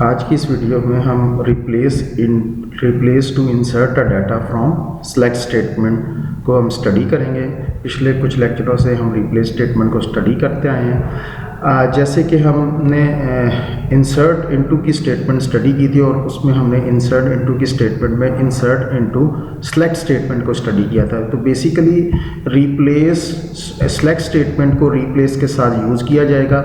आज की इस वीडियो में हम replace to insert a data from select statement को हम स्टडी करेंगे। पिछले कुछ लेक्चरों से हम रिप्लेस स्टेटमेंट को स्टडी करते आए हैं। जैसे कि हमने इंसर्ट इनटू की स्टेटमेंट स्टडी की थी और उसमें हमने इंसर्ट इनटू की स्टेटमेंट में इंसर्ट इनटू सेलेक्ट स्टेटमेंट को स्टडी किया था। तो बेसिकली रिप्लेस सेलेक्ट स्टेटमेंट को रिप्लेस के साथ यूज़ किया जाएगा।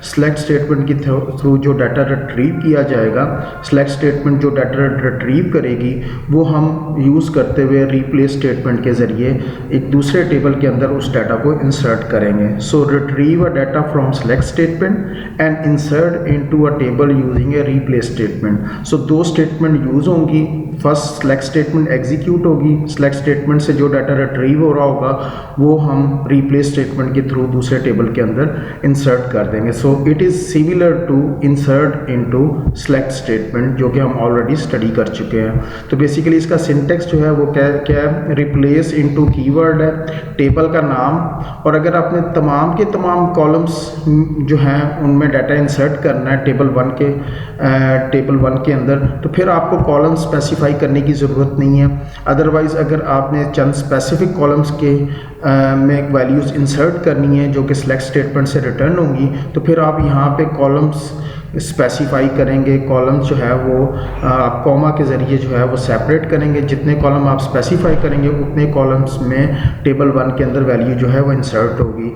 सेलेक्ट स्टेटमेंट के थ्रू जो डाटा रिट्रीव किया जाएगा, सेलेक्ट स्टेटमेंट जो डाटा रिट्रीव करेगी वो हम यूज़ करते हुए रिप्लेस स्टेटमेंट के ज़रिए एक दूसरे टेबल के अंदर उस डाटा को इंसर्ट करेंगे। So retrieve a data from select statement and insert into a table using a replace statement. So दो स्टेटमेंट यूज़ होंगी। फर्स्ट सेलेक्ट स्टेटमेंट एग्जीक्यूट होगी, सेलेक्ट स्टेटमेंट से जो डाटा रिट्रीव हो रहा होगा वो हम रिप्लेस स्टेटमेंट के थ्रू दूसरे टेबल के अंदर इंसर्ट कर देंगे। So it is similar to insert into select statement, जो कि हम ऑलरेडी स्टडी कर चुके हैं। तो बेसिकली इसका सिंटेक्स जो है वो क्या है, रिप्लेस इनटू कीवर्ड है, टेबल का नाम, और अगर आपने तमाम के तमाम कॉलम्स जो हैं उनमें डाटा इंसर्ट करना है टेबल वन के अंदर, तो फिर आपको कॉलम स्पेसिफाई करने की ज़रूरत नहीं है। अदरवाइज़ अगर आपने चंद स्पेसिफिक कॉलम्स के में वैल्यूज़ इंसर्ट करनी है जो कि सेलेक्ट स्टेटमेंट से रिटर्न होंगी, तो फिर आप यहाँ पे कॉलम्स स्पेसिफाई करेंगे। कॉलम्स जो है वो आप कॉमा के ज़रिए जो है वो सेपरेट करेंगे। जितने कॉलम आप स्पेसिफाई करेंगे उतने कॉलम्स में टेबल वन के अंदर वैल्यू जो है वो इंसर्ट होगी।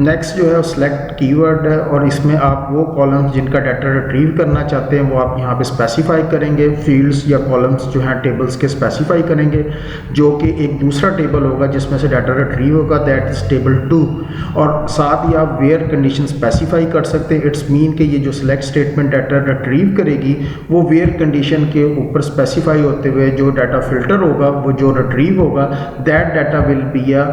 नेक्स्ट जो है सेलेक्ट कीवर्ड है और इसमें आप वो कॉलम्स जिनका डाटा रिट्रीव करना चाहते हैं वो आप यहाँ पे स्पेसिफाई करेंगे। फील्ड्स या कॉलम्स जो हैं टेबल्स के स्पेसिफाई करेंगे, जो कि एक दूसरा टेबल होगा जिसमें से डाटा रिट्रीव होगा, दैट इज़ टेबल 2। और साथ ही आप वेयर कंडीशन स्पेसिफाई कर सकते हैं। इट्स मीन कि ये जो सेलेक्ट स्टेटमेंट डाटा रिट्रीव करेगी वो वेयर कंडीशन के ऊपर स्पेसिफाई होते हुए जो डाटा फिल्टर होगा, वो जो रिट्रीव होगा, that data will be a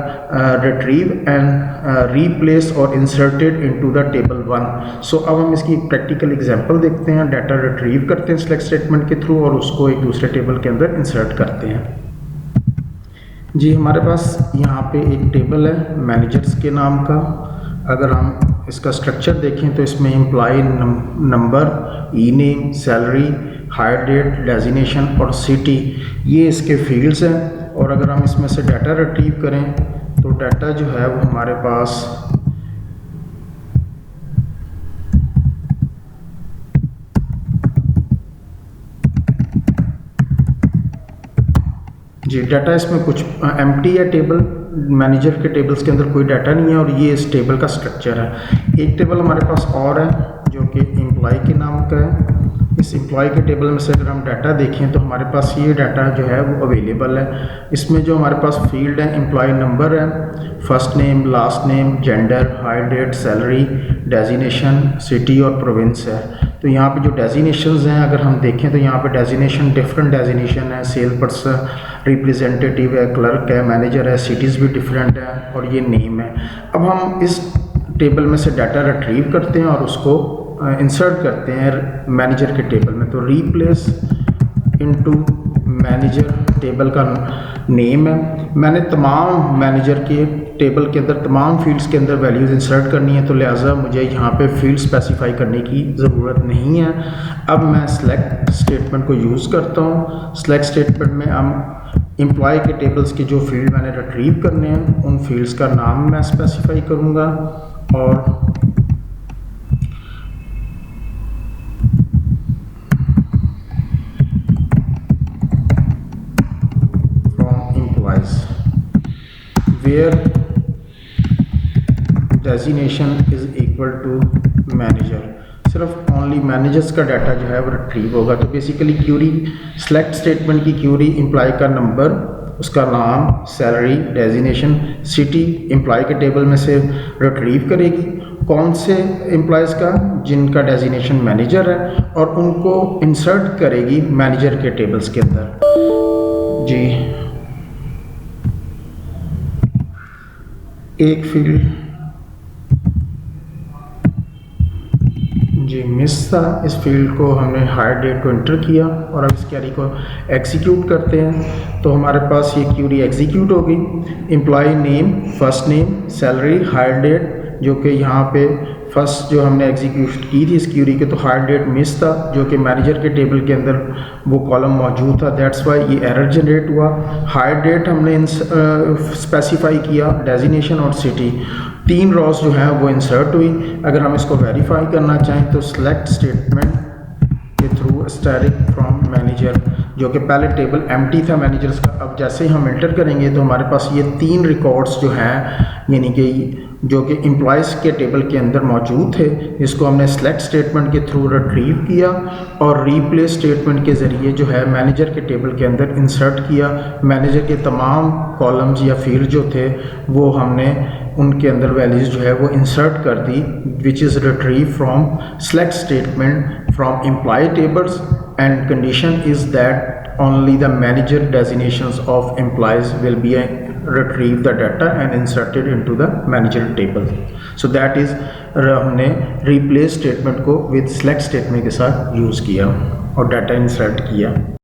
retrieve and replace और इंसर्टेड इनटू द टेबल 1। सो अब हम इसकी प्रैक्टिकल एग्जांपल देखते हैं। डाटा रिट्रीव करते हैं सेलेक्ट स्टेटमेंट के थ्रू और उसको एक दूसरे टेबल के अंदर इंसर्ट करते हैं। जी, हमारे पास यहाँ पे एक टेबल है मैनेजर्स के नाम का। अगर हम इसका स्ट्रक्चर देखें तो इसमें employee number, E name, salary, hire date, designation और सिटी, ये इसके फील्ड्स हैं। और अगर हम इसमें से डाटा रिट्रीव करें तो डाटा जो है वो हमारे पास जी, डाटा इसमें कुछ एम्प्टी है। टेबल मैनेजर के टेबल्स के अंदर कोई डाटा नहीं है और ये इस टेबल का स्ट्रक्चर है। एक टेबल हमारे पास और है जो कि एम्प्लॉय के नाम का है। इस एम्प्लॉय के टेबल में से अगर हम डाटा देखें तो हमारे पास ये डाटा जो है वो अवेलेबल है। इसमें जो हमारे पास फील्ड है, एम्प्लॉय नंबर है, first name, last name, gender, hire date, salary, designation, city और प्रोविंस है। तो यहाँ पे जो डेजिग्नेशंस हैं अगर हम देखें तो यहाँ पे डेजिग्नेशन डिफरेंट डेजिग्नेशन है। सेल पर्सन, रिप्रेजेंटेटिव है, क्लर्क है, मैनेजर है, सिटीज़ भी डिफरेंट है और ये नेम है। अब हम इस टेबल में से डाटा रिट्रीव करते हैं और उसको इंसर्ट करते हैं मैनेजर के टेबल में। तो रिप्लेस इनटू मैनेजर टेबल का नेम है। मैंने तमाम मैनेजर के टेबल के अंदर तमाम फील्ड्स के अंदर वैल्यूज़ इंसर्ट करनी है, तो लिहाजा मुझे यहाँ पे फील्ड स्पेसिफाई करने की ज़रूरत नहीं है। अब मैं सेलेक्ट स्टेटमेंट को यूज़ करता हूँ। सेलेक्ट स्टेटमेंट में हम एम्प्लॉय के टेबल्स के जो फील्ड मैंने रिट्रीव करने हैं उन फील्ड्स का नाम मैं स्पेसिफाई करूँगा और where designation is equal to manager। सिर्फ ओनली मैनेजर्स का डाटा जो है वो रिट्रीव होगा। तो बेसिकली क्यूरी, सेलेक्ट स्टेटमेंट की क्यूरी एम्प्लॉय का नंबर, उसका नाम, सैलरी, डेजिग्नेशन, सिटी एम्प्लॉय के टेबल में से रिट्रीव करेगी। कौन से एम्प्लॉयज़ का, जिनका डेजिग्नेशन मैनेजर है, और उनको इंसर्ट करेगी मैनेजर के टेबल्स के अंदर। जी, एक फील्ड जी मिस था, इस फील्ड को हमने हायर डेट को इंटर किया और अब इस क्वेरी को एग्जीक्यूट करते हैं तो हमारे पास ये क्वेरी एग्जीक्यूट होगी। Employ name, first name, salary, hire date, जो कि यहाँ पे फर्स्ट जो हमने एग्जीक्यूट की थी इस क्यूरी के, तो हायर डेट मिस था जो कि मैनेजर के टेबल के अंदर वो कॉलम मौजूद था, दैट्स वाई ये एरर जनरेट हुआ। हायर डेट हमने स्पेसिफाई किया, डेजिग्नेशन और सिटी, 3 रॉस जो हैं वो इंसर्ट हुई। अगर हम इसको वेरीफाई करना चाहें तो सिलेक्ट स्टेटमेंट के थ्रू स्टैटिक फ्रॉम मैनेजर, जो कि पहले टेबल एम्प्टी था मैनेजर्स का, अब जैसे ही हम एंटर करेंगे तो हमारे पास ये 3 रिकॉर्ड्स जो हैं यानी कि जो कि एम्प्लॉयज़ के टेबल के अंदर मौजूद थे, इसको हमने सेलेक्ट स्टेटमेंट के थ्रू रिट्रीव किया और रिप्लेस स्टेटमेंट के ज़रिए जो है मैनेजर के टेबल के अंदर इंसर्ट किया। मैनेजर के तमाम कॉलम्स या फील्ड जो थे वो हमने उनके अंदर वैल्यूज़ जो है वो इंसर्ट कर दी, which is retrieve from select statement from employee tables, and condition is that only the manager designations of employees will be retrieve the data and inserted into the manager table. So that is हमने replace statement को with select statement के साथ use किया और data insert किया।